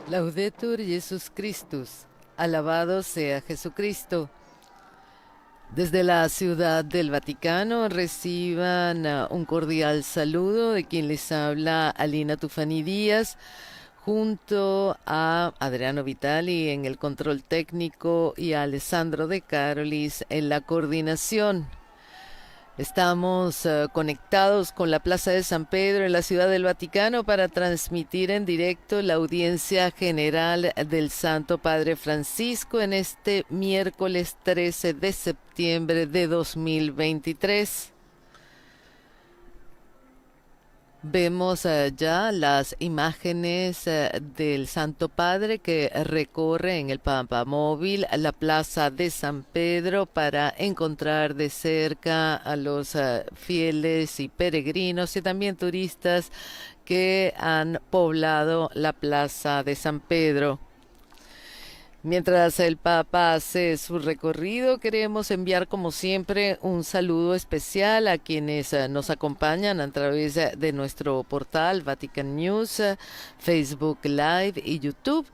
Laudetur Jesus Christus. Alabado sea Jesucristo. Desde la Ciudad del Vaticano reciban un cordial saludo de quien les habla Alina Tufani Díaz, junto a Adriano Vitali en el control técnico y a Alessandro De Carolis en la coordinación. Estamos conectados con la Plaza de San Pedro en la Ciudad del Vaticano para transmitir en directo la audiencia general del Santo Padre Francisco en este miércoles 13 de septiembre de 2023. Vemos ya las imágenes del Santo Padre que recorre en el Papamóvil la Plaza de San Pedro para encontrar de cerca a los fieles y peregrinos y también turistas que han poblado la Plaza de San Pedro. Mientras el Papa hace su recorrido, queremos enviar como siempre un saludo especial a quienes nos acompañan a través de nuestro portal Vatican News, Facebook Live y YouTube.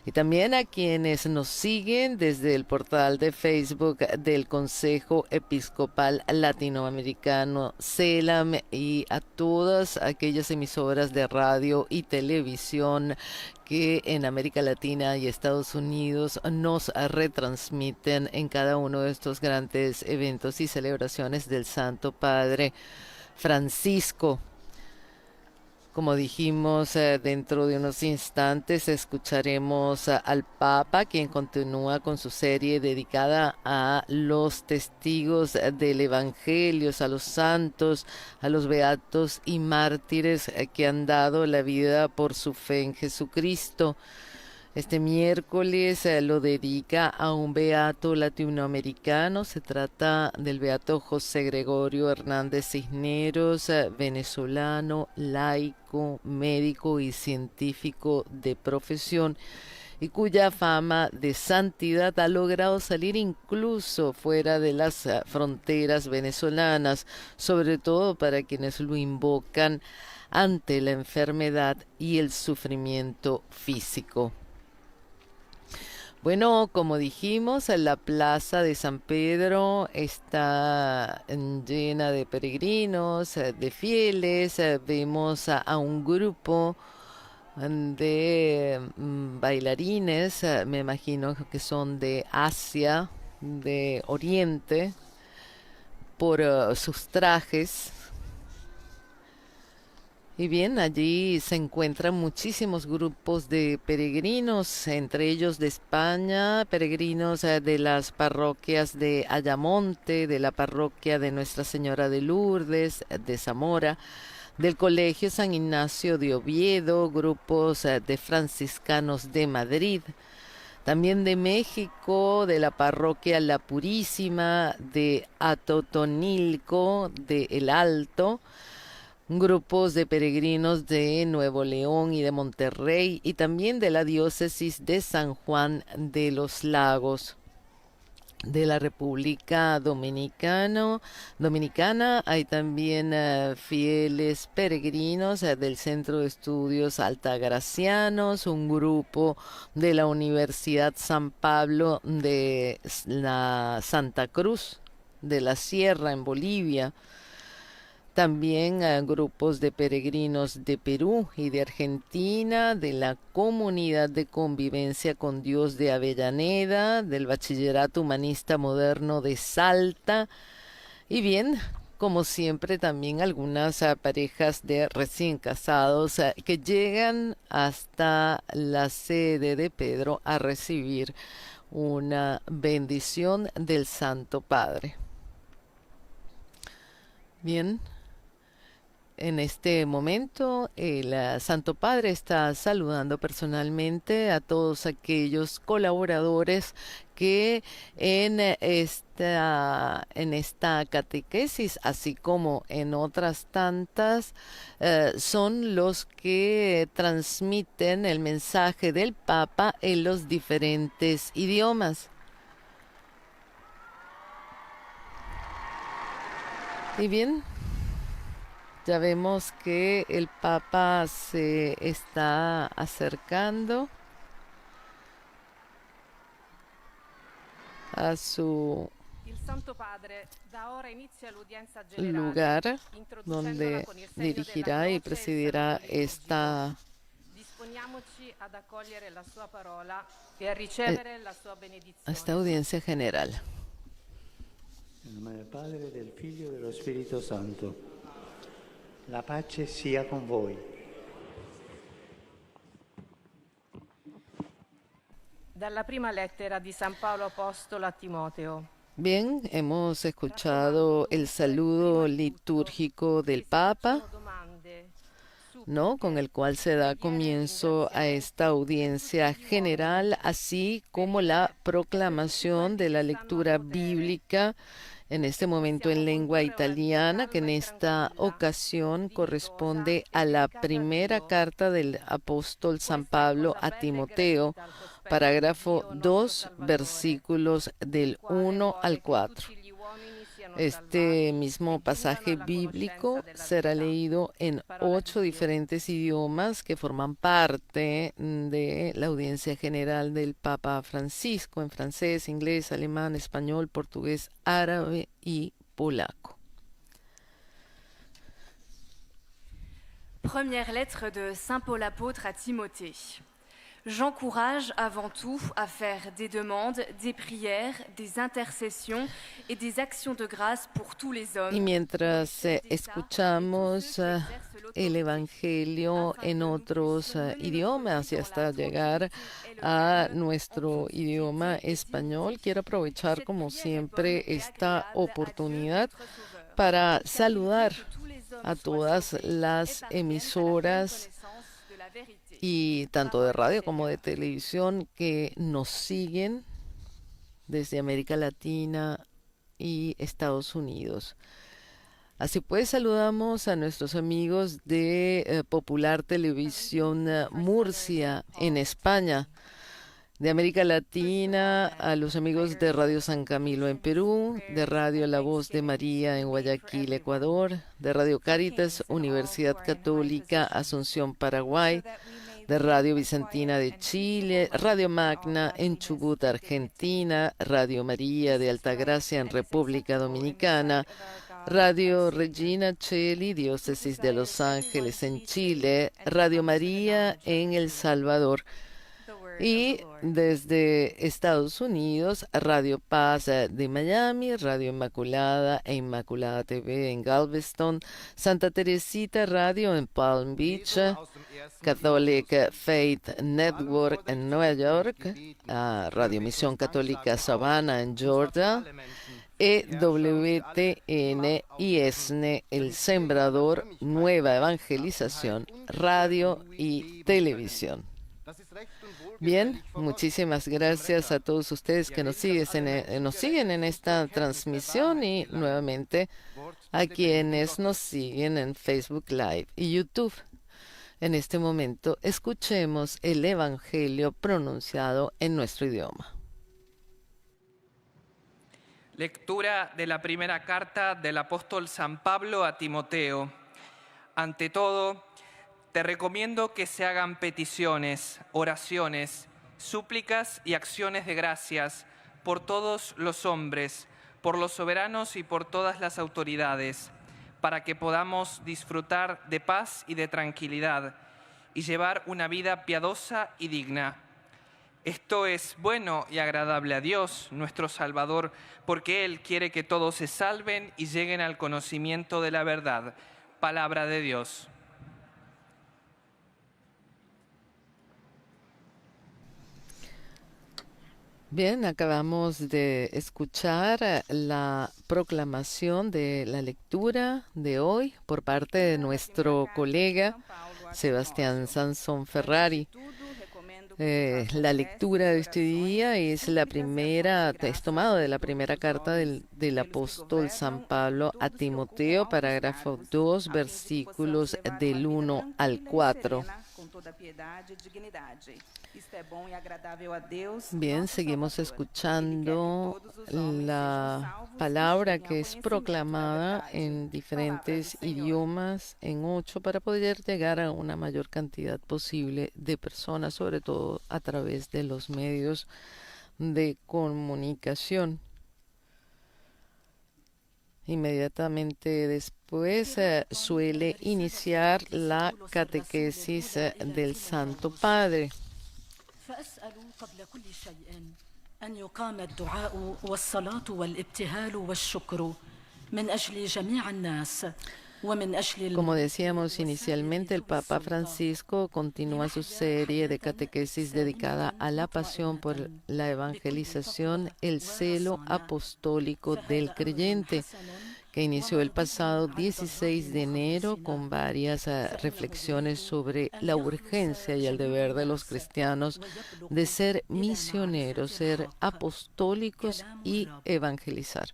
Y también a quienes nos siguen desde el portal de Facebook del Consejo Episcopal Latinoamericano, CELAM, y a todas aquellas emisoras de radio y televisión que en América Latina y Estados Unidos nos retransmiten en cada uno de estos grandes eventos y celebraciones del Santo Padre Francisco. Como dijimos, dentro de unos instantes escucharemos al Papa, quien continúa con su serie dedicada a los testigos del Evangelio, a los santos, a los beatos y mártires que han dado la vida por su fe en Jesucristo. Este miércoles lo dedica a un beato latinoamericano. Se trata del beato José Gregorio Hernández Cisneros, venezolano, laico, médico y científico de profesión, y cuya fama de santidad ha logrado salir incluso fuera de las fronteras venezolanas, sobre todo para quienes lo invocan ante la enfermedad y el sufrimiento físico. Bueno, como dijimos, la plaza de San Pedro está llena de peregrinos, de fieles. Vemos a un grupo de bailarines, me imagino que son de Asia, de Oriente, por sus trajes. Y bien, allí se encuentran muchísimos grupos de peregrinos, entre ellos de España, peregrinos de las parroquias de Ayamonte, de la parroquia de Nuestra Señora de Lourdes, de Zamora, del Colegio San Ignacio de Oviedo, grupos de franciscanos de Madrid, también de México, de la parroquia La Purísima, de Atotonilco, de El Alto, grupos de peregrinos de Nuevo León y de Monterrey, y también de la diócesis de San Juan de los Lagos. De la República Dominicana hay también fieles peregrinos del Centro de Estudios Altagracianos, un grupo de la Universidad San Pablo de la Santa Cruz de la Sierra en Bolivia. También grupos de peregrinos de Perú y de Argentina, de la Comunidad de Convivencia con Dios de Avellaneda, del Bachillerato Humanista Moderno de Salta, y bien, como siempre, también algunas parejas de recién casados que llegan hasta la sede de Pedro a recibir una bendición del Santo Padre. Bien. En este momento, el Santo Padre está saludando personalmente a todos aquellos colaboradores que en esta catequesis, así como en otras tantas, son los que transmiten el mensaje del Papa en los diferentes idiomas. Y bien, ya vemos que el Papa se está acercando a su lugar donde dirigirá y presidirá esta audiencia general. Nel nome del Padre, del Figlio e dello Spirito Santo. La pace sia con voi. Dalla prima lettera di San Paolo Apostolo a Timoteo. Bien, hemos escuchado el saludo litúrgico del Papa, ¿no?, con el cual se da comienzo a esta audiencia general, así como la proclamación de la lectura bíblica, en este momento en lengua italiana, que en esta ocasión corresponde a la primera carta del apóstol San Pablo a Timoteo, parágrafo 2, versículos del 1 al 4. Este mismo pasaje bíblico será leído en 8 diferentes idiomas que forman parte de la audiencia general del Papa Francisco, en francés, inglés, alemán, español, portugués, árabe y polaco. Première lettre de Saint Paul apôtre à Timothée. J'encourage avant tout à faire des demandes, des prières, des intercessions et des actions de grâce pour tous les hommes. Y mientras escuchamos el Evangelio en otros idiomas y hasta llegar a nuestro idioma español, quiero aprovechar como siempre esta oportunidad para saludar a todas las emisoras y tanto de radio como de televisión que nos siguen desde América Latina y Estados Unidos. Así pues, saludamos a nuestros amigos de Popular Televisión Murcia en España, de América Latina a los amigos de Radio San Camilo en Perú, de Radio La Voz de María en Guayaquil, Ecuador, de Radio Cáritas, Universidad Católica Asunción, Paraguay, de Radio Bizantina de Chile, Radio Magna en Chubut, Argentina, Radio María de Altagracia en República Dominicana, Radio Regina Coeli, Diócesis de Los Ángeles en Chile, Radio María en El Salvador, y desde Estados Unidos, Radio Paz de Miami, Radio Inmaculada e Inmaculada TV en Galveston, Santa Teresita Radio en Palm Beach, Catholic Faith Network en Nueva York, Radio Misión Católica Savannah en Georgia, EWTN y ESNE, El Sembrador, Nueva Evangelización, Radio y Televisión. Bien, muchísimas gracias a todos ustedes que nos siguen en esta transmisión y nuevamente a quienes nos siguen en Facebook Live y YouTube. En este momento escuchemos el Evangelio pronunciado en nuestro idioma. Lectura de la primera carta del apóstol San Pablo a Timoteo. Ante todo, te recomiendo que se hagan peticiones, oraciones, súplicas y acciones de gracias por todos los hombres, por los soberanos y por todas las autoridades, para que podamos disfrutar de paz y de tranquilidad y llevar una vida piadosa y digna. Esto es bueno y agradable a Dios, nuestro Salvador, porque Él quiere que todos se salven y lleguen al conocimiento de la verdad. Palabra de Dios. Bien, acabamos de escuchar la proclamación de la lectura de hoy por parte de nuestro colega Sebastián Sansón Ferrari. La lectura de este día es tomado de la primera carta del apóstol San Pablo a Timoteo, parágrafo 2, versículos del 1 al 4. Bien, seguimos escuchando la palabra que es proclamada en diferentes idiomas, en 8, para poder llegar a una mayor cantidad posible de personas, sobre todo a través de los medios de comunicación. Inmediatamente después suele iniciar la catequesis del Santo Padre. فأسأل قبل كل شيء أن يقام الدعاء والصلاة والابتهال والشكر من أجل جميع الناس ومن أجل Como decíamos inicialmente, el Papa Francisco continúa su serie de catequesis dedicada a la pasión por la evangelización, el celo apostólico del creyente, que inició el pasado 16 de enero con varias reflexiones sobre la urgencia y el deber de los cristianos de ser misioneros, ser apostólicos y evangelizar.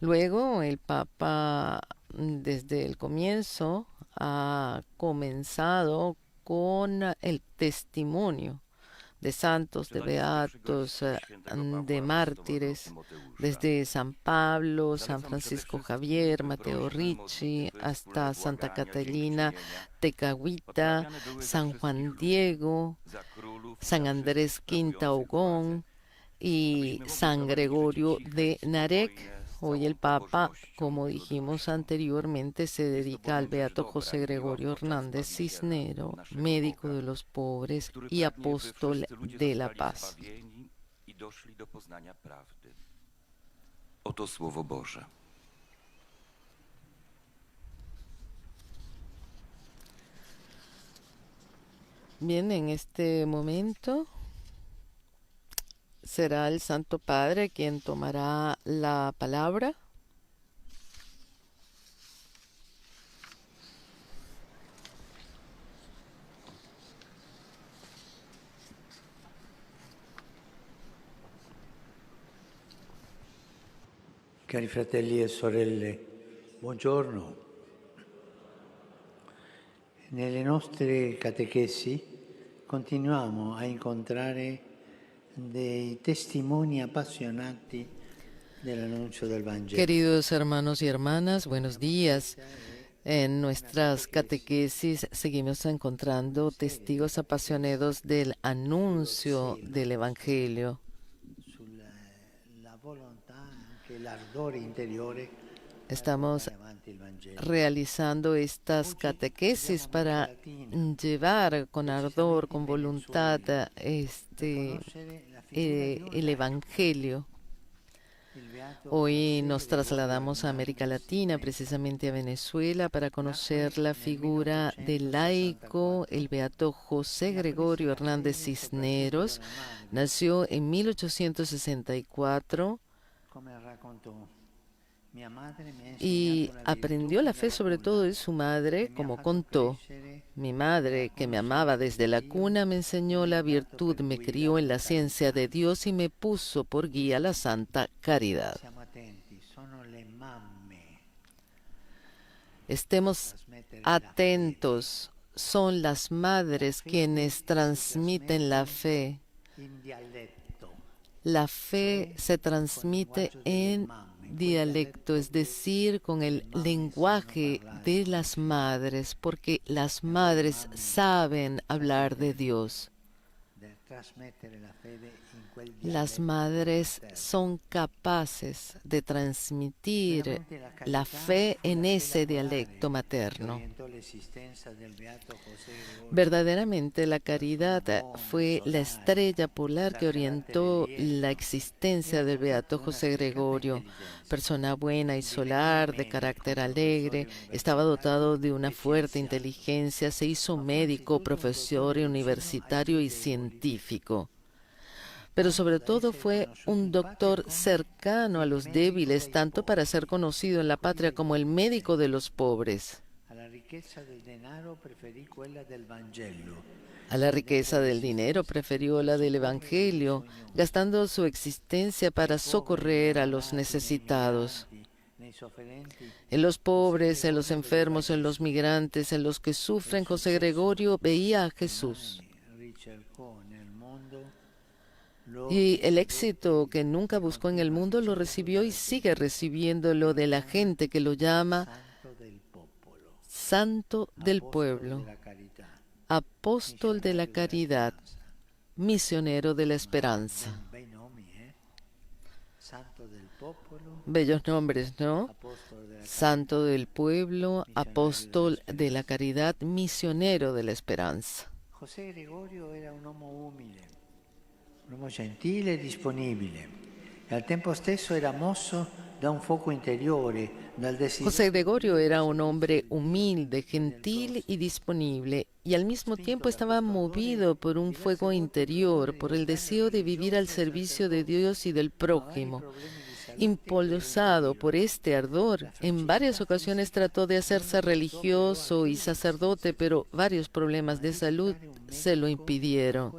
Luego, el Papa, desde el comienzo, ha comenzado con el testimonio de santos, de beatos, de mártires, desde San Pablo, San Francisco Javier, Matteo Ricci, hasta Santa Catalina Tecagüita, San Juan Diego, San Andrés Quintaugón y San Gregorio de Narek. Hoy el Papa, como dijimos anteriormente, se dedica al beato José Gregorio Hernández Cisneros, médico de los pobres y apóstol de la paz. Oto Słowo Boże. Bien, en este momento será el Santo Padre quien tomará la palabra. Cari fratelli e sorelle, buongiorno. Nelle nostre catechesi continuiamo a incontrare dei testimoni appassionati dell'annuncio del Vangelo. Queridos hermanos y hermanas, buenos días. En nuestras catequesis seguimos encontrando testigos apasionados del anuncio del Evangelio. Estamos realizando estas catequesis para llevar con ardor, con voluntad, el Evangelio. Hoy nos trasladamos a América Latina, precisamente a Venezuela, para conocer la figura del laico, el beato José Gregorio Hernández Cisneros. Nació en 1864 y aprendió la fe sobre todo de su madre, como contó. Mi madre, que me amaba desde la cuna, me enseñó la virtud, me crió en la ciencia de Dios y me puso por guía la santa caridad. Estemos atentos, son las madres quienes transmiten la fe. La fe se transmite en dialecto, es decir, con el lenguaje de las madres, porque las madres saben hablar de Dios. Las madres son capaces de transmitir la fe en ese dialecto materno. Verdaderamente la caridad fue la estrella polar que orientó la existencia del beato José Gregorio. Persona buena y solar, de carácter alegre, estaba dotado de una fuerte inteligencia, se hizo médico, profesor universitario y científico. Pero sobre todo fue un doctor cercano a los débiles, tanto para ser conocido en la patria como el médico de los pobres. A la riqueza del dinero prefirió la del Evangelio, gastando su existencia para socorrer a los necesitados. En los pobres, en los enfermos, en los migrantes, en los que sufren, José Gregorio veía a Jesús. Y el éxito que nunca buscó en el mundo lo recibió y sigue recibiéndolo de la gente que lo llama Santo del Pueblo, Apóstol de la Caridad, Misionero de la Esperanza. Santo del popolo, Bellos nombres, ¿no? apóstol de la Santo del pueblo, apóstol de la caridad, misionero de la esperanza. José Gregorio era un uomo gentile e disponibile, e al tempo stesso era mosso da un fuoco interiore, dal desiderio. José Gregorio era un hombre humilde, gentil y disponible, y al mismo tiempo estaba movido por un fuego interior, por el deseo de vivir al servicio de Dios y del prójimo. Impulsado por este ardor, en varias ocasiones trató de hacerse religioso y sacerdote, pero varios problemas de salud se lo impidieron.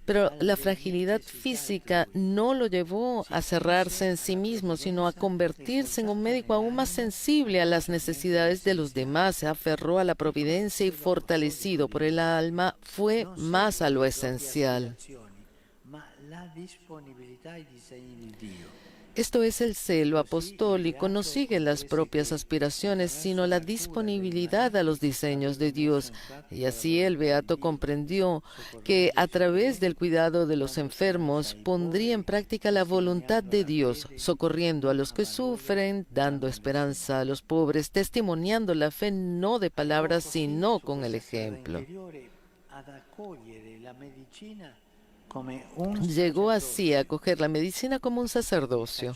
Pero la fragilidad física no lo llevó a cerrarse en sí mismo, sino a convertirse en un médico aún más sensible a las necesidades de los demás. Se aferró a la providencia y, fortalecido por el alma, fue más a lo esencial. Esto es el celo apostólico, no sigue las propias aspiraciones, sino la disponibilidad a los diseños de Dios. Y así el beato comprendió que a través del cuidado de los enfermos pondría en práctica la voluntad de Dios, socorriendo a los que sufren, dando esperanza a los pobres, testimoniando la fe no de palabras, sino con el ejemplo. Llegó así a acoger la medicina como un sacerdocio.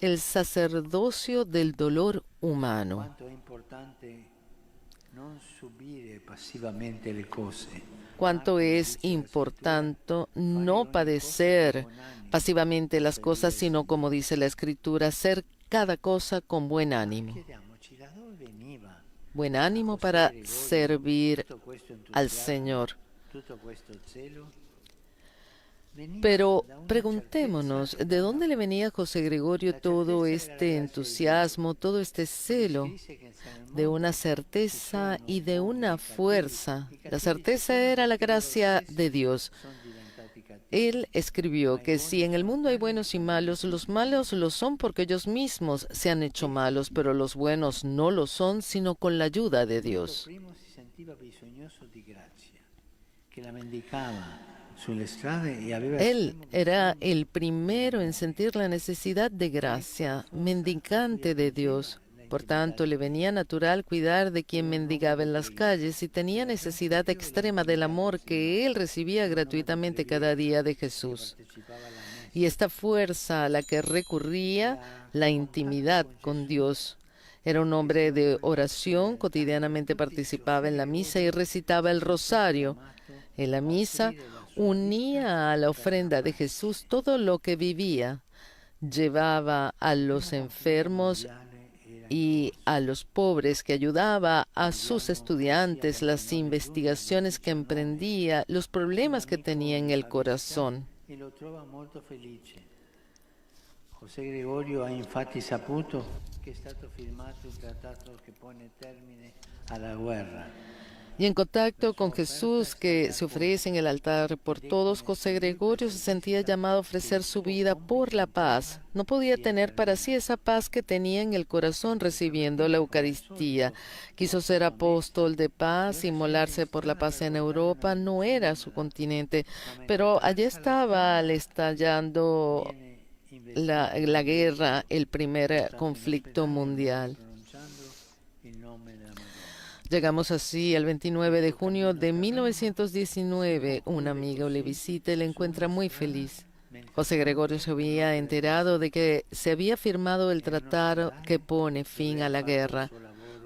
El sacerdocio del dolor humano. Cuánto es importante no padecer pasivamente las cosas, sino, como dice la Escritura, hacer cada cosa con buen ánimo. Buen ánimo para servir al Señor. Pero preguntémonos, ¿de dónde le venía a José Gregorio todo este entusiasmo, todo este celo? De una certeza y de una fuerza. La certeza era la gracia de Dios. Él escribió que si en el mundo hay buenos y malos, los malos lo son porque ellos mismos se han hecho malos, pero los buenos no lo son, sino con la ayuda de Dios. Él era el primero en sentir la necesidad de gracia, mendicante de Dios. Por tanto, le venía natural cuidar de quien mendigaba en las calles y tenía necesidad extrema del amor que él recibía gratuitamente cada día de Jesús. Y esta fuerza a la que recurría, la intimidad con Dios. Era un hombre de oración, cotidianamente participaba en la misa y recitaba el rosario. En la misa unía a la ofrenda de Jesús todo lo que vivía. Llevaba a los enfermos y a los pobres, que ayudaba a sus estudiantes, las investigaciones que emprendía, los problemas que tenía en el corazón. José Gregorio ha infatti saputo che è stato firmato un trattato che pone termine alla guerra. Y en contacto con Jesús, que se ofrece en el altar por todos, José Gregorio se sentía llamado a ofrecer su vida por la paz. No podía tener para sí esa paz que tenía en el corazón recibiendo la Eucaristía. Quiso ser apóstol de paz, inmolarse por la paz en Europa. No era su continente, pero allí estaba estallando la guerra, el primer conflicto mundial. Llegamos así al 29 de junio de 1919. Una amiga le visita y le encuentra muy feliz. José Gregorio se había enterado de que se había firmado el tratado que pone fin a la guerra.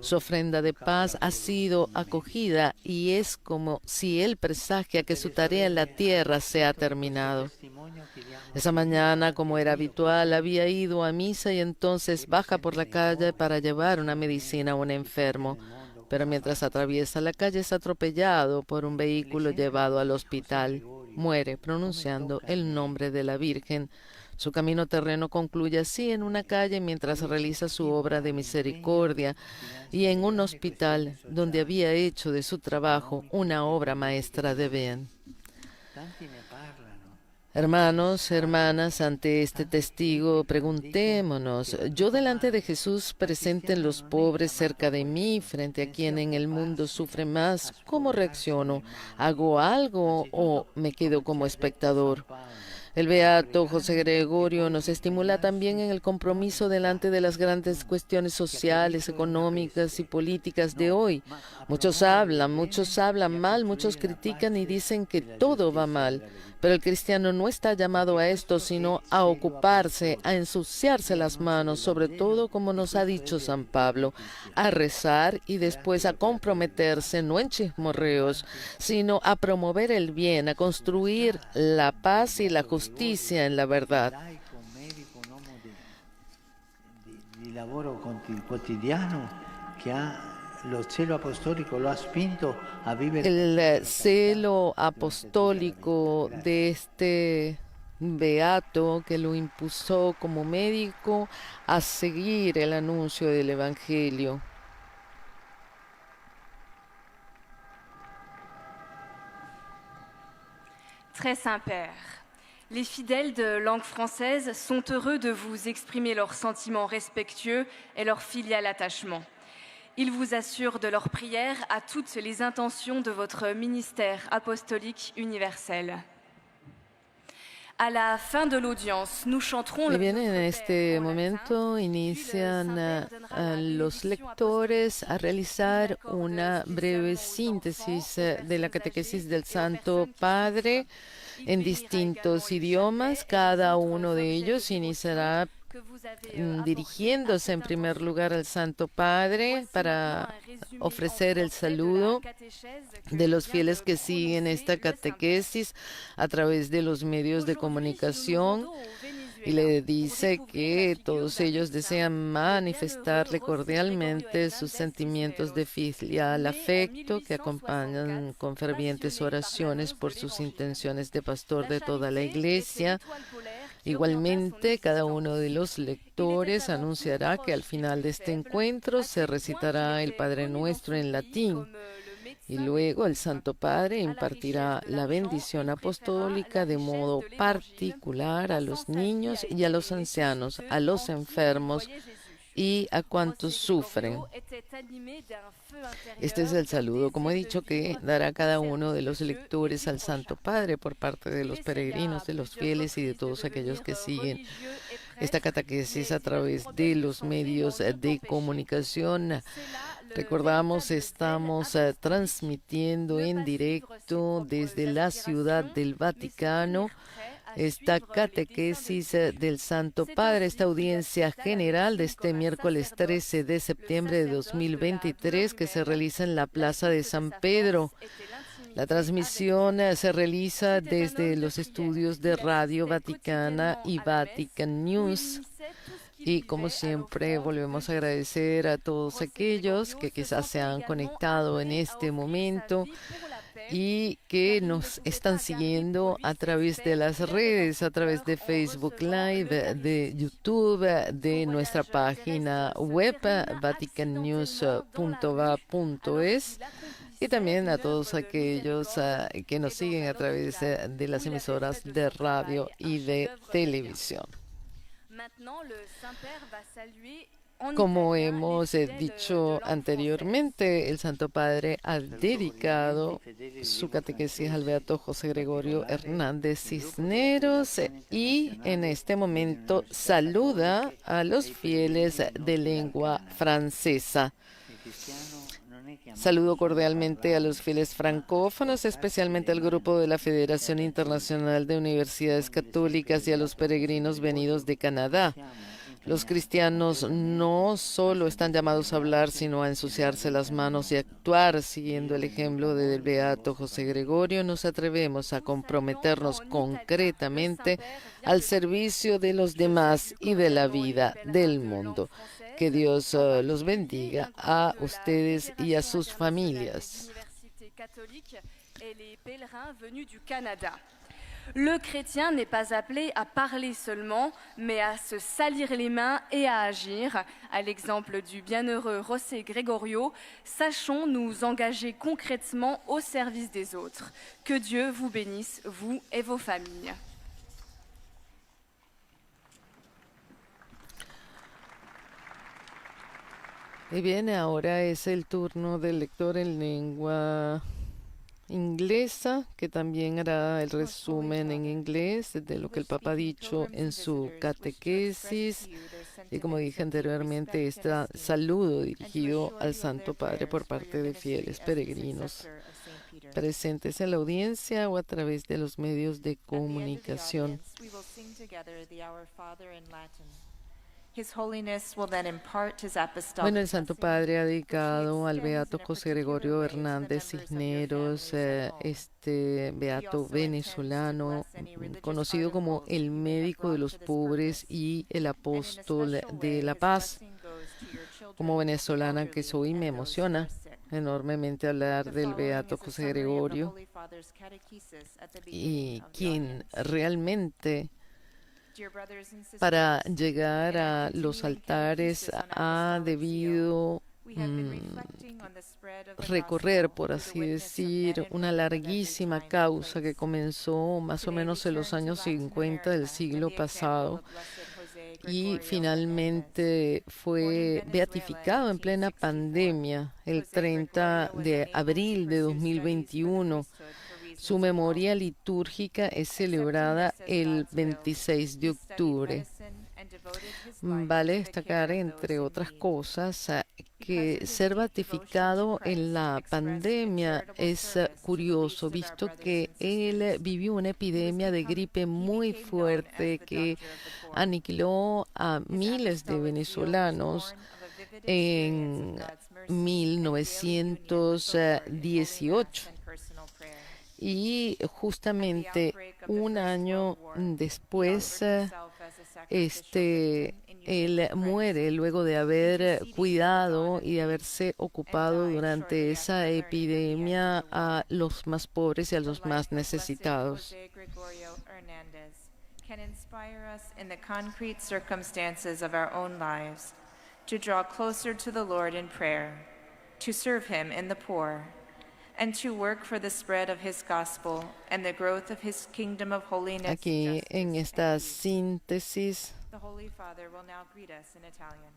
Su ofrenda de paz ha sido acogida y es como si él presagia que su tarea en la tierra se ha terminado. Esa mañana, como era habitual, había ido a misa y entonces baja por la calle para llevar una medicina a un enfermo. Pero mientras atraviesa la calle es atropellado por un vehículo llevado al hospital. Muere pronunciando el nombre de la Virgen. Su camino terreno concluye así en una calle mientras realiza su obra de misericordia y en un hospital donde había hecho de su trabajo una obra maestra de bien. Hermanos, hermanas, ante este testigo, preguntémonos, yo delante de Jesús presente en los pobres cerca de mí, frente a quien en el mundo sufre más, ¿cómo reacciono? ¿Hago algo o me quedo como espectador? El beato José Gregorio nos estimula también en el compromiso delante de las grandes cuestiones sociales, económicas y políticas de hoy. Muchos hablan mal, muchos critican y dicen que todo va mal. Pero el cristiano no está llamado a esto, sino a ocuparse, a ensuciarse las manos, sobre todo, como nos ha dicho San Pablo, a rezar y después a comprometerse, no en chismorreos, sino a promover el bien, a construir la paz y la justicia en la verdad. Di lavoro quotidiano che ha lo celo apostólico lo ha spinto a vivere. El celo apostólico de este beato que lo impulsó como médico a seguir el anuncio del Evangelio. Très Saint-Père, les fidèles de langue française sont heureux de vous exprimer leurs sentiments respectueux et leur filial attachement. Ils vous assurent de leur prière à toutes les intentions de votre ministère apostolique universel. A la fin de l'audience, nous chanterons Y bien, en este momento inician los lectores a realizar una breve síntesis de la catequesis del Santo Padre en distintos idiomas. Cada uno de ellos iniciará dirigiéndose en primer lugar al Santo Padre para ofrecer el saludo de los fieles que siguen esta catequesis a través de los medios de comunicación, y le dice que todos ellos desean manifestarle cordialmente sus sentimientos de filial afecto, que acompañan con fervientes oraciones por sus intenciones de pastor de toda la Iglesia. Igualmente, cada uno de los lectores anunciará que al final de este encuentro se recitará el Padre Nuestro en latín, y luego el Santo Padre impartirá la bendición apostólica de modo particular a los niños y a los ancianos, a los enfermos y a cuantos sufren. Este es el saludo, como he dicho, que dará cada uno de los lectores al Santo Padre por parte de los peregrinos, de los fieles y de todos aquellos que siguen esta catequesis a través de los medios de comunicación. Recordamos, estamos transmitiendo en directo desde la Ciudad del Vaticano esta catequesis del Santo Padre, esta audiencia general de este miércoles 13 de septiembre de 2023 que se realiza en la Plaza de San Pedro. La transmisión se realiza desde los estudios de Radio Vaticana y Vatican News. Y como siempre, volvemos a agradecer a todos aquellos que quizás se han conectado en este momento y que nos están siguiendo a través de las redes, a través de Facebook Live, de YouTube, de nuestra página web vaticannews.va.es, y también a todos aquellos que nos siguen a través de las emisoras de radio y de televisión. Como hemos dicho anteriormente, el Santo Padre ha dedicado su catequesis al beato José Gregorio Hernández Cisneros y en este momento saluda a los fieles de lengua francesa. Saludo cordialmente a los fieles francófonos, especialmente al grupo de la Federación Internacional de Universidades Católicas y a los peregrinos venidos de Canadá. Los cristianos no solo están llamados a hablar, sino a ensuciarse las manos y actuar. Siguiendo el ejemplo del beato José Gregorio, nos atrevemos a comprometernos concretamente al servicio de los demás y de la vida del mundo. Que Dios los bendiga a ustedes y a sus familias. Le chrétien n'est pas appelé à parler seulement, mais à se salir les mains et à agir. À l'exemple du bienheureux José Gregorio, sachons nous engager concrètement au service des autres. Que Dieu vous bénisse, vous et vos familles. Y bien, ahora es el turno del lector en lengua inglesa, que también hará el resumen en inglés de lo que el Papa ha dicho en su catequesis. Y como dije anteriormente, este saludo dirigido al Santo Padre por parte de fieles peregrinos presentes en la audiencia o a través de los medios de comunicación. Bueno, el Santo Padre ha dedicado al Beato José Gregorio Hernández Cisneros, este beato venezolano, conocido como el médico de los pobres y el apóstol de la paz. Como venezolana que soy, me emociona enormemente hablar del beato José Gregorio, y quien realmente, para llegar a los altares, ha debido recorrer, por así decir, una larguísima causa que comenzó más o menos en los años 50 del siglo pasado y finalmente fue beatificado en plena pandemia el 30 de abril de 2021. Su memoria litúrgica es celebrada el 26 de octubre. Vale destacar, entre otras cosas, que ser beatificado en la pandemia es curioso, visto que él vivió una epidemia de gripe muy fuerte que aniquiló a miles de venezolanos en 1918. Y justamente un año después, él muere luego de haber cuidado y de haberse ocupado durante esa epidemia a los más pobres y a los más necesitados. Can inspire us in the concrete circumstances of our own lives to draw closer to the Lord in prayer, to serve Him in the poor, and to work for the spread of His gospel and the growth of His kingdom of holiness. Aquí en esta síntesis, the Holy Father will now greet us in Italian.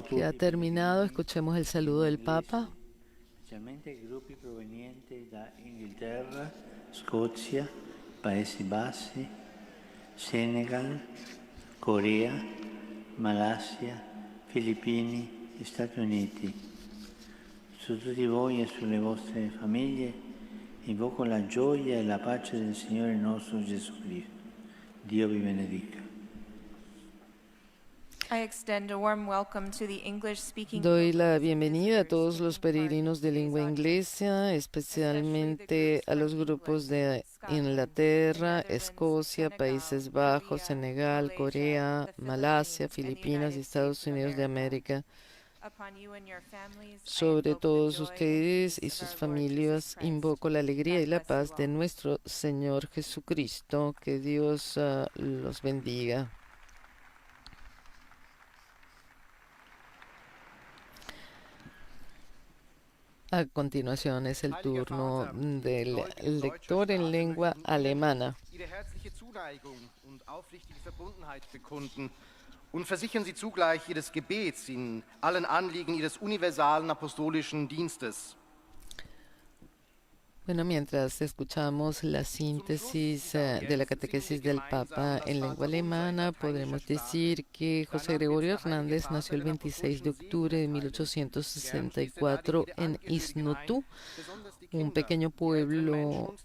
que ha terminado, escuchemos el saludo del Papa. Specialmente gruppi provenienti da Inghilterra, Scozia, Paesi Bassi, Senegal, Corea, Malasia, Filippini e Stati Uniti. Su tutti voi e sulle vostre famiglie invoco la gioia e la pace del Signore nostro Gesù Cristo. Dio vi benedica. Doy la bienvenida a todos los peregrinos de lengua inglesa, especialmente a los grupos de Inglaterra, Escocia, Países Bajos, Senegal, Corea, Malasia, Filipinas y Estados Unidos de América. Sobre todos ustedes y sus familias invoco la alegría y la paz de nuestro Señor Jesucristo. Que Dios los bendiga. A continuación es el turno del lector en lengua alemana. Und versichern Sie zugleich Ihres Gebets in allen Anliegen Ihres universalen apostolischen Dienstes. Bueno, mientras escuchamos la síntesis de la catequesis del Papa en lengua alemana, podremos decir que José Gregorio Hernández nació el 26 de octubre de 1864 en Isnotú, un pequeño pueblo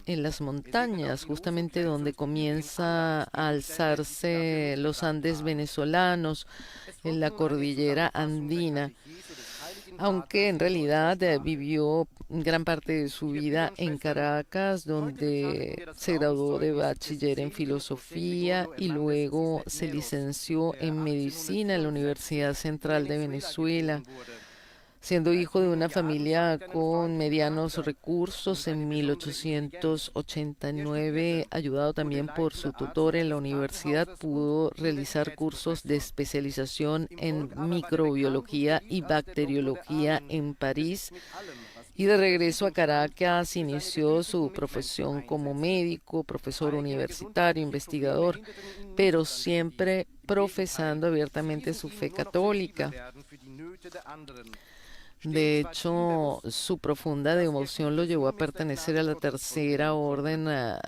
en las montañas, justamente donde comienza a alzarse los Andes venezolanos, en la cordillera andina, aunque en realidad vivió gran parte de su vida en Caracas, donde se graduó de bachiller en filosofía y luego se licenció en medicina en la Universidad Central de Venezuela. Siendo hijo de una familia con medianos recursos, en 1889, ayudado también por su tutor en la universidad, pudo realizar cursos de especialización en microbiología y bacteriología en París Y de regreso a Caracas inició su profesión como médico, profesor universitario, investigador, pero siempre profesando abiertamente su fe católica. De hecho, su profunda devoción lo llevó a pertenecer a la tercera orden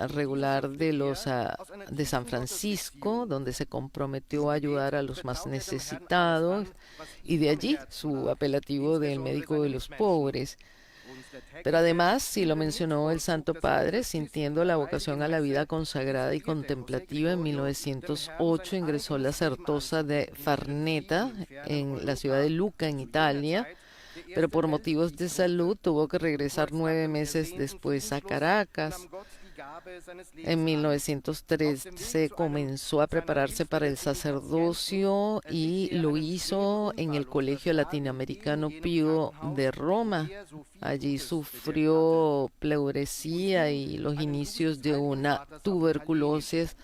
regular de San Francisco, donde se comprometió a ayudar a los más necesitados, y de allí su apelativo del médico de los pobres. Pero además, sí lo mencionó el Santo Padre, sintiendo la vocación a la vida consagrada y contemplativa, en 1908 ingresó a la Certosa de Farneta, en la ciudad de Lucca, en Italia, pero por motivos de salud tuvo que regresar 9 meses después a Caracas. En 1913 comenzó a prepararse para el sacerdocio y lo hizo en el Colegio Latinoamericano Pío de Roma. Allí sufrió pleuresía y los inicios de una tuberculosis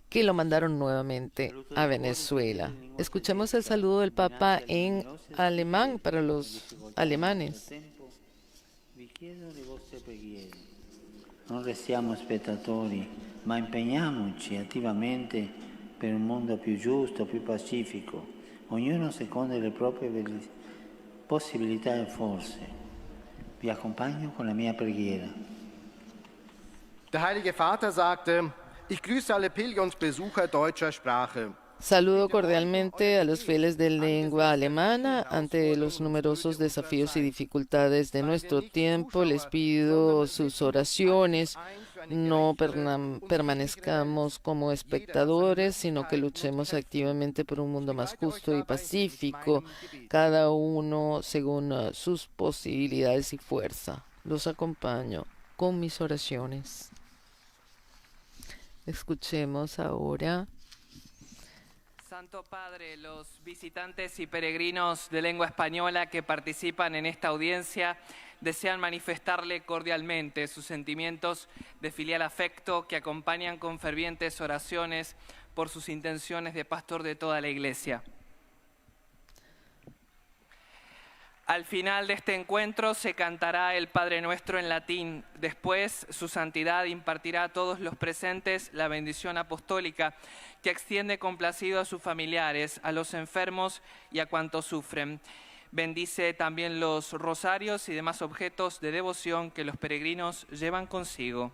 que lo mandaron nuevamente a Venezuela. Escuchemos el saludo del Papa en alemán para los alemanes. Non restiamo spettatori, ma impegniamoci attivamente per un mondo più giusto, più pacifico, ognuno secondo le proprie possibilità e forze. Vi accompagno con la mia preghiera. Der Heilige Vater sagte: Ich grüße alle Pilgerbesucher deutscher Sprache. Saludo cordialmente a los fieles de lengua alemana. Ante los numerosos desafíos y dificultades de nuestro tiempo, les pido sus oraciones. No permanezcamos como espectadores, sino que luchemos activamente por un mundo más justo y pacífico, cada uno según sus posibilidades y fuerza. Los acompaño con mis oraciones. Escuchemos ahora. Santo Padre, los visitantes y peregrinos de lengua española que participan en esta audiencia desean manifestarle cordialmente sus sentimientos de filial afecto que acompañan con fervientes oraciones por sus intenciones de pastor de toda la Iglesia. Al final de este encuentro se cantará el Padre Nuestro en latín. Después, su santidad impartirá a todos los presentes la bendición apostólica que extiende complacido a sus familiares, a los enfermos y a cuantos sufren. Bendice también los rosarios y demás objetos de devoción que los peregrinos llevan consigo.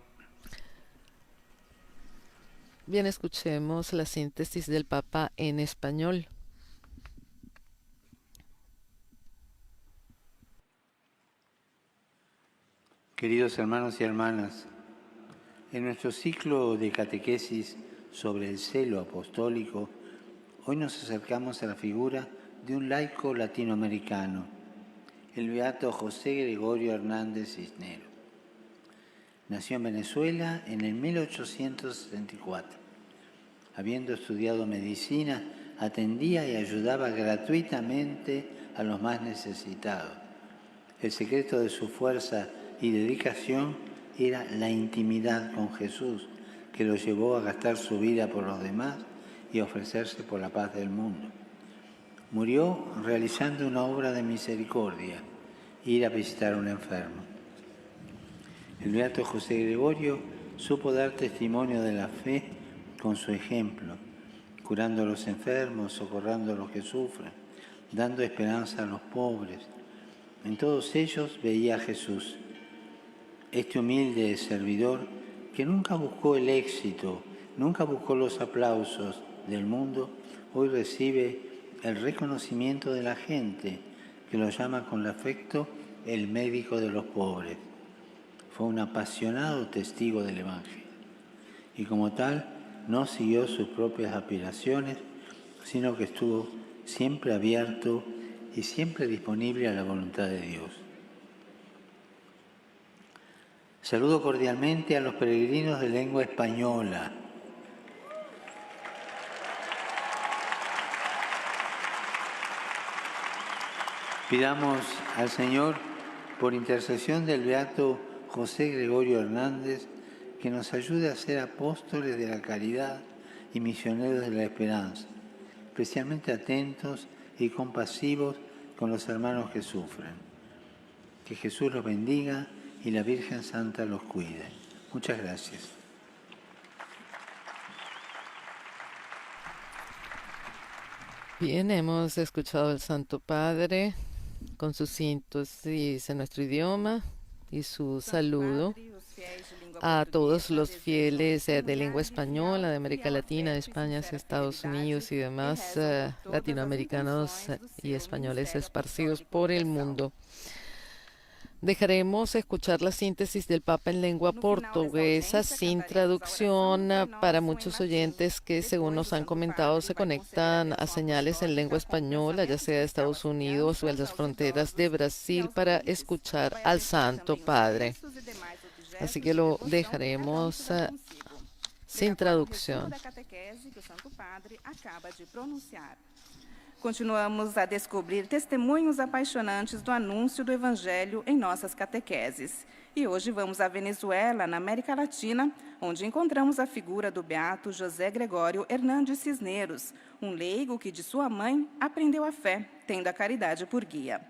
Bien, escuchemos la síntesis del Papa en español. Queridos hermanos y hermanas, en nuestro ciclo de catequesis sobre el celo apostólico, hoy nos acercamos a la figura de un laico latinoamericano, el beato José Gregorio Hernández Cisneros. Nació en Venezuela en el 1864. Habiendo estudiado medicina, atendía y ayudaba gratuitamente a los más necesitados. El secreto de su fuerza y dedicación era la intimidad con Jesús, que lo llevó a gastar su vida por los demás y a ofrecerse por la paz del mundo. Murió realizando una obra de misericordia, ir a visitar a un enfermo. El beato José Gregorio supo dar testimonio de la fe con su ejemplo, curando a los enfermos, socorrando a los que sufren, dando esperanza a los pobres. En todos ellos veía a Jesús. Este humilde servidor, que nunca buscó el éxito, nunca buscó los aplausos del mundo, hoy recibe el reconocimiento de la gente, que lo llama con afecto el médico de los pobres. Fue un apasionado testigo del Evangelio y como tal no siguió sus propias aspiraciones, sino que estuvo siempre abierto y siempre disponible a la voluntad de Dios. Saludo cordialmente a los peregrinos de lengua española. Pidamos al Señor, por intercesión del beato José Gregorio Hernández, que nos ayude a ser apóstoles de la caridad y misioneros de la esperanza, especialmente atentos y compasivos con los hermanos que sufren. Que Jesús los bendiga y la Virgen Santa los cuide. Muchas gracias. Bien, hemos escuchado al Santo Padre con su síntesis en nuestro idioma y su saludo a todos los fieles de lengua española de América Latina, de España, Estados Unidos y demás latinoamericanos y españoles esparcidos por el mundo. Dejaremos escuchar la síntesis del Papa en lengua portuguesa sin traducción para muchos oyentes que, según nos han comentado, se conectan a señales en lengua española, ya sea de Estados Unidos o en las fronteras de Brasil, para escuchar al Santo Padre. Así que lo dejaremos sin traducción. Continuamos a descobrir testemunhos apaixonantes do anúncio do Evangelho em nossas catequeses. E hoje vamos à Venezuela, na América Latina, onde encontramos a figura do beato José Gregório Hernández Cisneros, um leigo que de sua mãe aprendeu a fé, tendo a caridade por guia.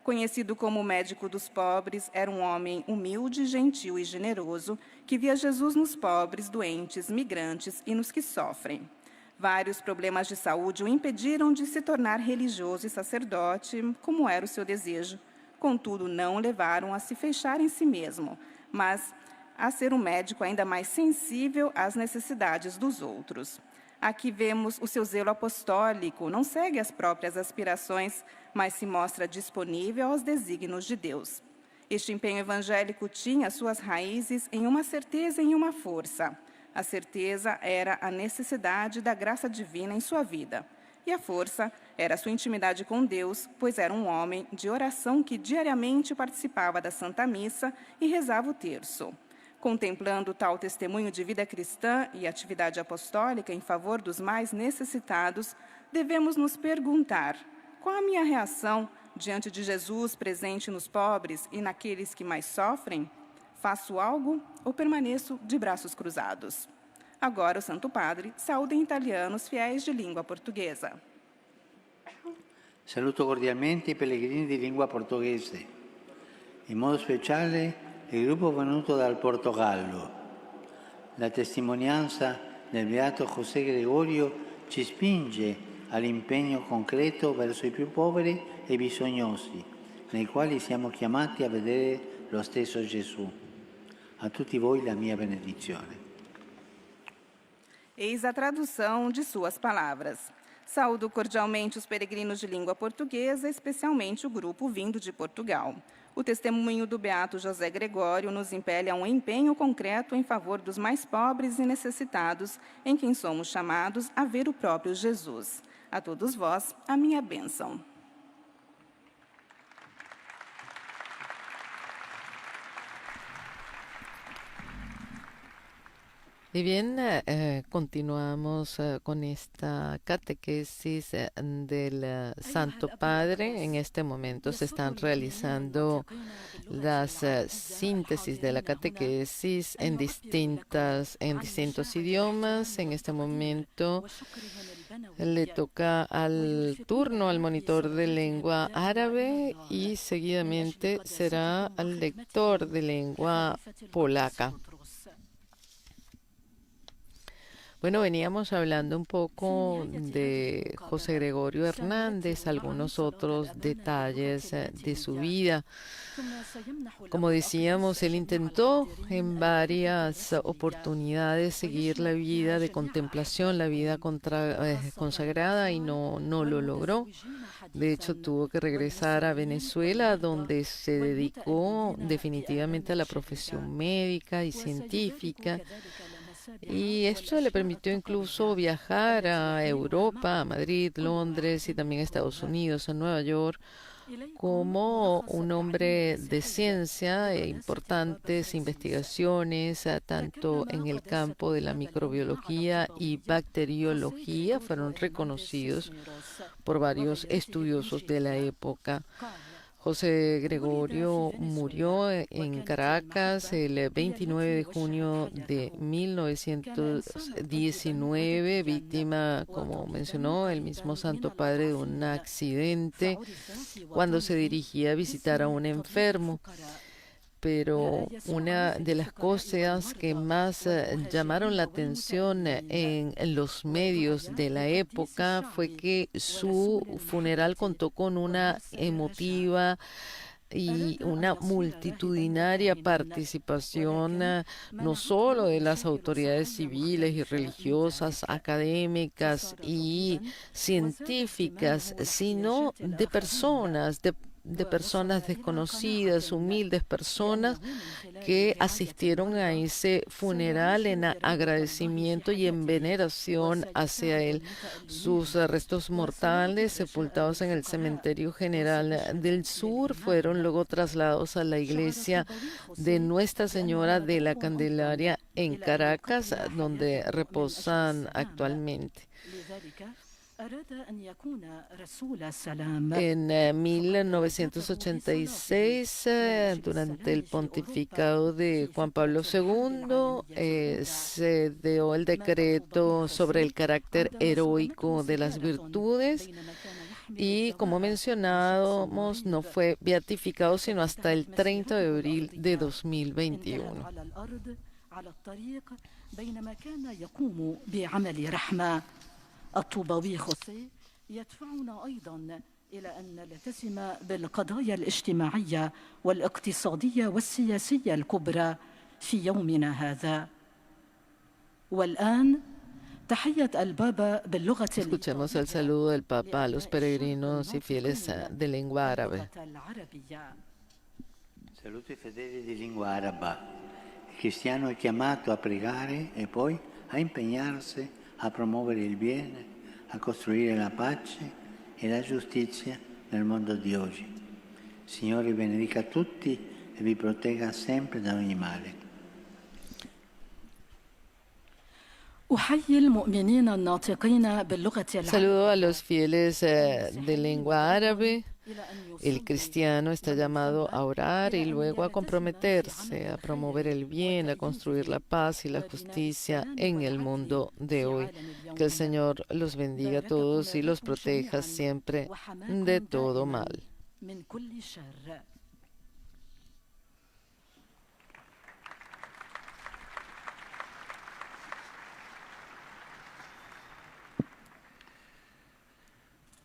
Conhecido como médico dos pobres, era um homem humilde, gentil e generoso, que via Jesus nos pobres, doentes, migrantes e nos que sofrem. Vários problemas de saúde o impediram de se tornar religioso e sacerdote, como era o seu desejo. Contudo, não o levaram a se fechar em si mesmo, mas a ser um médico ainda mais sensível às necessidades dos outros. Aqui vemos o seu zelo apostólico, não segue as próprias aspirações, mas se mostra disponível aos desígnios de Deus. Este empenho evangélico tinha suas raízes em uma certeza e em uma força. A certeza era a necessidade da graça divina em sua vida. E a força era a sua intimidade com Deus, pois era um homem de oração que diariamente participava da Santa Missa e rezava o terço. Contemplando tal testemunho de vida cristã e atividade apostólica em favor dos mais necessitados, devemos nos perguntar: qual a minha reação diante de Jesus presente nos pobres e naqueles que mais sofrem? Faço algo ou permaneço de braços cruzados? Agora o Santo Padre saúda em italiano os fiéis de língua portuguesa. Saluto cordialmente i pellegrini di lingua portoghese, in modo speciale il gruppo venuto dal Portogallo. La testimonianza del beato José Gregorio ci spinge all'impegno concreto verso i più poveri e bisognosi, nei quali siamo chiamati a vedere lo stesso Gesù. A tutti voi la mia benedizione. Eis a tradução de suas palavras. Saúdo cordialmente os peregrinos de língua portuguesa, especialmente o grupo vindo de Portugal. O testemunho do beato José Gregório nos impele a um empenho concreto em favor dos mais pobres e necessitados, em quem somos chamados a ver o próprio Jesus. A todos vós, a minha bênção. Y bien, continuamos con esta catequesis del Santo Padre. En este momento se están realizando las síntesis de la catequesis en distintos idiomas. En este momento le toca al turno al monitor de lengua árabe y seguidamente será al lector de lengua polaca. Bueno, veníamos hablando un poco de José Gregorio Hernández, algunos otros detalles de su vida. Como decíamos, él intentó en varias oportunidades seguir la vida de contemplación, la vida consagrada, y no lo logró. De hecho, tuvo que regresar a Venezuela, donde se dedicó definitivamente a la profesión médica y científica. Y esto le permitió incluso viajar a Europa, a Madrid, Londres y también a Estados Unidos, a Nueva York, como un hombre de ciencia e importantes investigaciones, tanto en el campo de la microbiología y bacteriología, fueron reconocidos por varios estudiosos de la época. José Gregorio murió en Caracas el 29 de junio de 1919, víctima, como mencionó el mismo Santo Padre, de un accidente cuando se dirigía a visitar a un enfermo. Pero una de las cosas que más llamaron la atención en los medios de la época fue que su funeral contó con una emotiva y una multitudinaria participación no solo de las autoridades civiles y religiosas, académicas y científicas, sino de personas desconocidas, humildes personas que asistieron a ese funeral en agradecimiento y en veneración hacia él. Sus restos mortales, sepultados en el Cementerio General del Sur, fueron luego trasladados a la iglesia de Nuestra Señora de la Candelaria en Caracas, donde reposan actualmente. En 1986, durante el pontificado de Juan Pablo II, se dio el decreto sobre el carácter heroico de las virtudes y, como mencionábamos, no fue beatificado sino hasta el 30 de abril de 2021. الطوباوي خوسيه يدفعنا أيضا إلى أن نلتزم بالقضايا الاجتماعية والاقتصادية والسياسية الكبرى في يومنا هذا. والآن تحية البابا باللغة Escuchemos el saludo del Papa a los peregrinos y fieles de lengua árabe. Saluto i fedeli di lingua araba. Il cristiano è chiamato a pregare e poi a impegnarsi a promuovere il bene, a costruire la pace e la giustizia nel mondo di oggi. Signore benedica tutti e vi protegga sempre da ogni male. Saludo a los fieles de lengua árabe. El cristiano está llamado a orar y luego a comprometerse, a promover el bien, a construir la paz y la justicia en el mundo de hoy. Que el Señor los bendiga a todos y los proteja siempre de todo mal.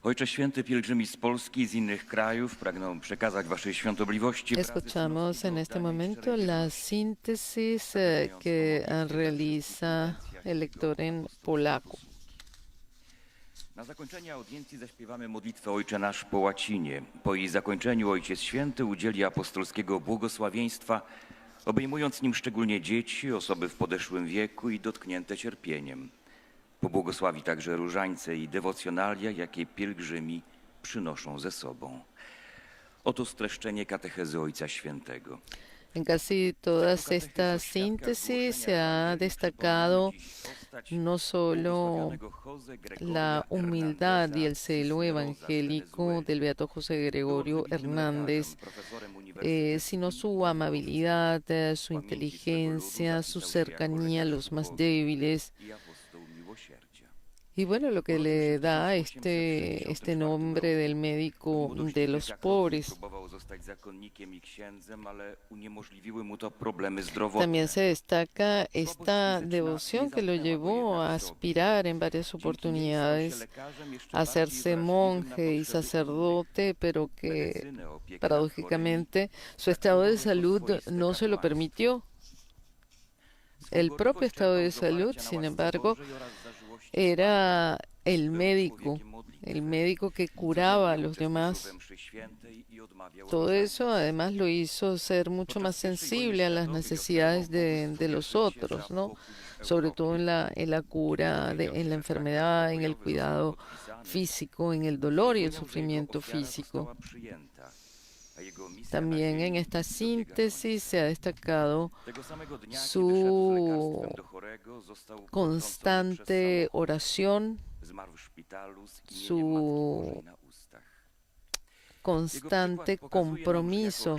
Ojcze Święty, pielgrzymi z Polski i z innych krajów pragną przekazać Waszej Świątobliwości. Escuchamos en este momento la síntesis que realiza el lector en polaco. Na zakończenie audiencji zaśpiewamy modlitwę Ojcze Nasz po łacinie. Po jej zakończeniu Ojciec Święty udzieli apostolskiego błogosławieństwa, obejmując nim szczególnie dzieci, osoby w podeszłym wieku i dotknięte cierpieniem. Pobłogosławi także różańce i dewocjonalia, jakie pielgrzymi przynoszą ze sobą. Oto streszczenie katechezy Ojca Świętego. En casi todas estas síntesis se ha destacado no solo la humildad y el celo evangélico del beato José Gregorio Hernández, sino su amabilidad, su inteligencia, su cercanía a los más débiles. Y bueno, lo que le da este nombre del médico de los pobres. También se destaca esta devoción que lo llevó a aspirar en varias oportunidades a hacerse monje y sacerdote, pero que paradójicamente su estado de salud no se lo permitió. El propio estado de salud, sin embargo, era el médico que curaba a los demás. Todo eso además lo hizo ser mucho más sensible a las necesidades de los otros, ¿no? Sobre todo en la cura, en la enfermedad, en el cuidado físico, en el dolor y el sufrimiento físico. También en esta síntesis se ha destacado su constante oración, su constante compromiso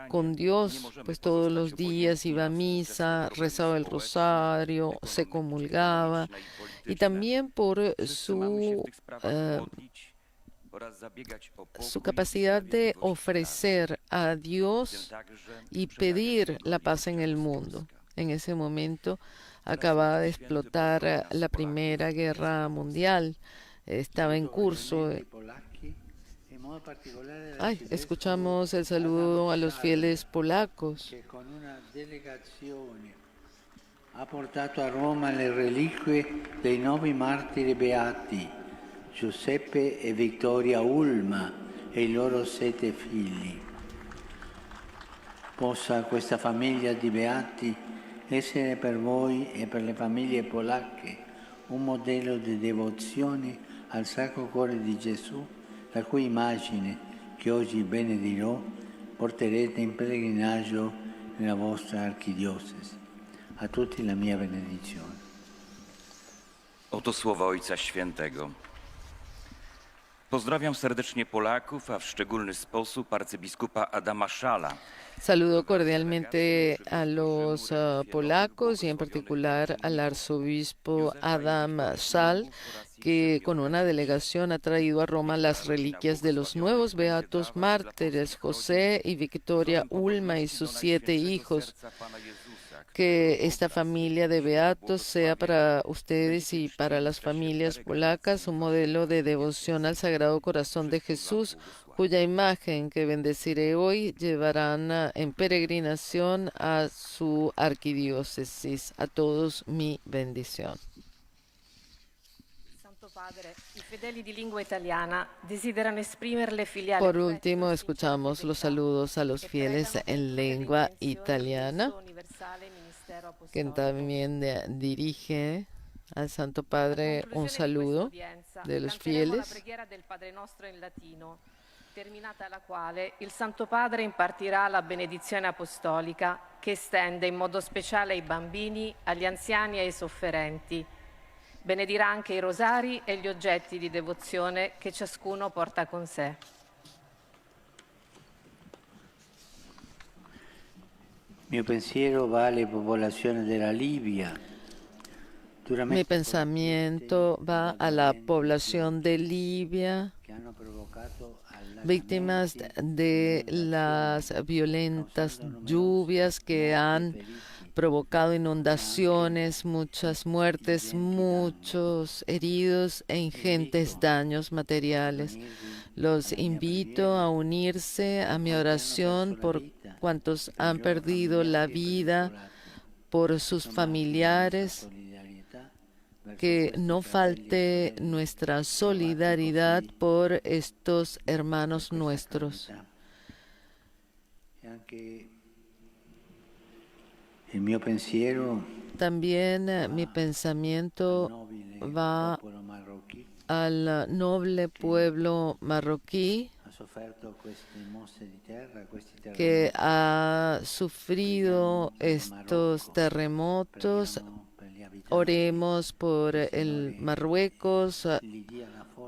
con Dios, pues todos los días iba a misa, rezaba el rosario, se comulgaba, y también por su capacidad de ofrecer a Dios y pedir la paz en el mundo. En ese momento acababa de explotar la Primera Guerra Mundial, estaba en curso. Escuchamos el saludo a los fieles polacos. Ha portato a Roma le reliquie dei 9 martiri beati, Giuseppe e Vittoria Ulma e i loro 7 figli. Possa questa famiglia di beati essere per voi e per le famiglie polacche un modello di devozione al Sacro Cuore di Gesù, la cui immagine, che oggi benedirò, porterete in pellegrinaggio nella vostra archidiocesi. A tutti la mia benedizione. Oto słowa Ojca Świętego. Pozdrawiam serdecznie Polaków, a w szczególny sposób arcybiskupa Adama Szala. Saludo cordialmente a los polacos y en particular al arzobispo Adam Szal, que con una delegación ha traído a Roma las reliquias de los nuevos beatos mártires José y Victoria Ulma y sus 7 hijos. Que esta familia de beatos sea para ustedes y para las familias polacas un modelo de devoción al Sagrado Corazón de Jesús, cuya imagen que bendeciré hoy llevarán en peregrinación a su arquidiócesis. A todos mi bendición. Por último, escuchamos los saludos a los fieles en lengua italiana, que también dirige al Santo Padre un saludo de los fieles. Terminata la quale il Santo Padre impartirà la benedizione apostolica che estende in modo speciale ai bambini, agli anziani e ai sofferenti. Benedirà anche i rosari e gli oggetti di devozione che ciascuno porta con sé. Mio pensiero va alle popolazioni della Libia. Mi pensamiento va a la población de Libia, víctimas de las violentas lluvias que han provocado inundaciones, muchas muertes, muchos heridos e ingentes daños materiales. Los invito a unirse a mi oración por cuantos han perdido la vida, por sus familiares. Que no falte nuestra solidaridad por estos hermanos nuestros. También mi pensamiento va al noble pueblo marroquí que ha sufrido estos terremotos. Oremos por el Marruecos,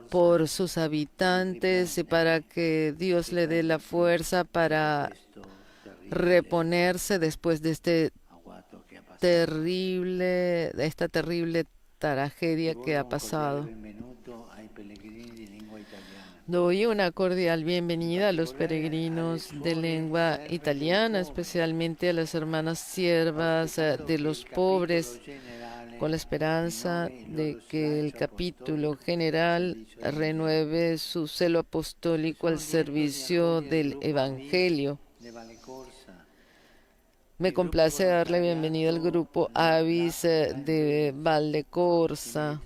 por sus habitantes y para que Dios le dé la fuerza para reponerse después de esta terrible tragedia que ha pasado. Doy una cordial bienvenida a los peregrinos de lengua italiana, especialmente a las hermanas siervas de los pobres, con la esperanza de que el capítulo general renueve su celo apostólico al servicio del Evangelio. Me complace darle bienvenida al grupo Avis de Valdecorsa,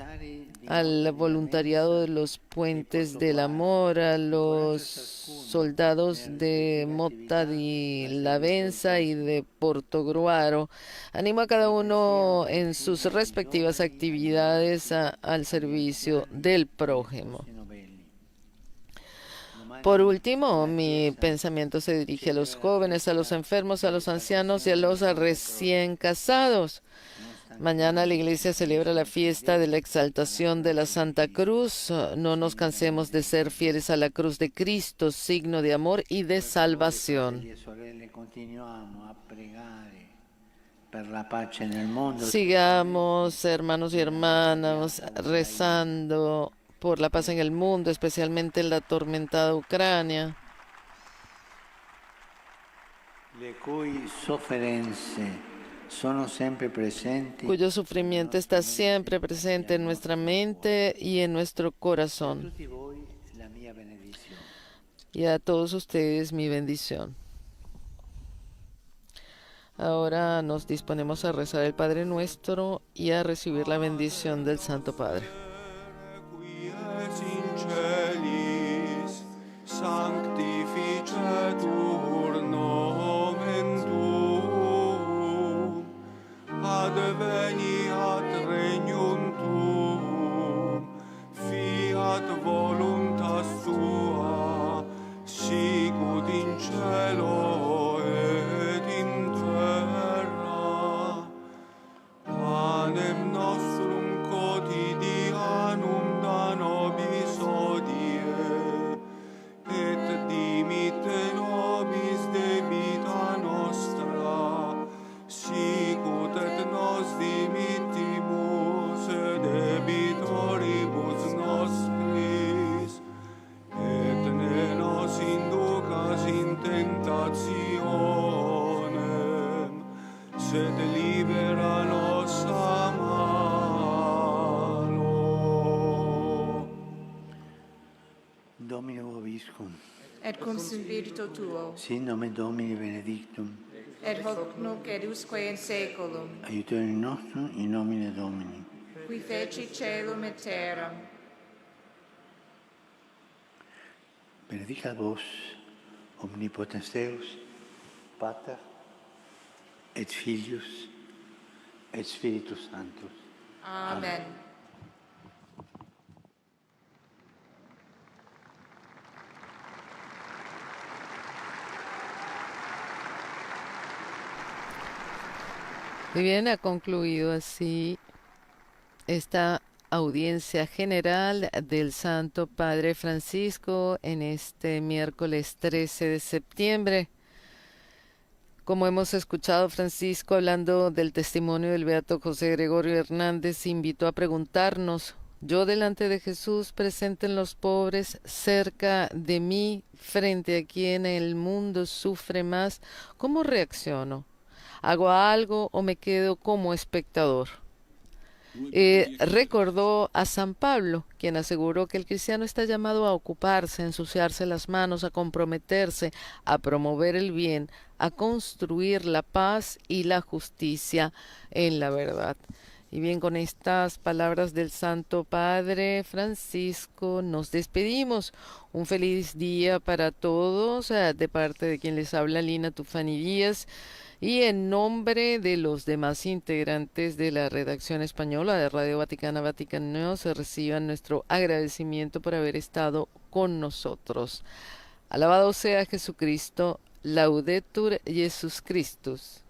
al voluntariado de los Puentes del Amor, a los soldados de Motta di Lavenza y de Portogruaro. Animo a cada uno en sus respectivas actividades al servicio del prójimo. Por último, mi pensamiento se dirige a los jóvenes, a los enfermos, a los ancianos y a los recién casados. Mañana la iglesia celebra la fiesta de la exaltación de la Santa Cruz. No nos cansemos de ser fieles a la cruz de Cristo, signo de amor y de salvación. Sigamos, hermanos y hermanas, rezando por la paz en el mundo, especialmente en la atormentada Ucrania, cuyo sufrimiento está siempre presente en nuestra mente y en nuestro corazón. Y a todos ustedes mi bendición. Ahora nos disponemos a rezar el Padre Nuestro y a recibir la bendición del Santo Padre. Sanctificetur nomen tuum, adveniat regnum tuum, fiat voluntas tua, sicut in cielo et in terra. Panem nostrum quotidianum da nobis hodie, et dimitte nobis debita nostra, sicut et nos dimittimus debitoribus nostris, et ne nos inducas in tentationem, sed libera nos a malo. Domine vobiscum. Et cum spiritu tuo, Sin nomen Domini benedictum. et hoc nunc et usque in saeculum, Aiutorium nostrum in nomine Domini. qui feci caelum et terram. Benedicat vos, omnipotens Deus, Pater, et Filius, et Spiritus Sanctus. Amen. Y bien, ha concluido así esta audiencia general del Santo Padre Francisco en este miércoles 13 de septiembre. Como hemos escuchado, Francisco, hablando del testimonio del beato José Gregorio Hernández, invitó a preguntarnos: yo delante de Jesús, presente en los pobres, cerca de mí, frente a quien el mundo sufre más, ¿cómo reacciono? ¿Hago algo o me quedo como espectador? Recordó a San Pablo, quien aseguró que el cristiano está llamado a ocuparse, a ensuciarse las manos, a comprometerse, a promover el bien, a construir la paz y la justicia en la verdad. Y bien, con estas palabras del Santo Padre Francisco nos despedimos. Un feliz día para todos, de parte de quien les habla, Lina Tufani Díaz. Y en nombre de los demás integrantes de la redacción española de Radio Vaticana, Vatican News, reciban nuestro agradecimiento por haber estado con nosotros. Alabado sea Jesucristo, Laudetur Jesus Christus.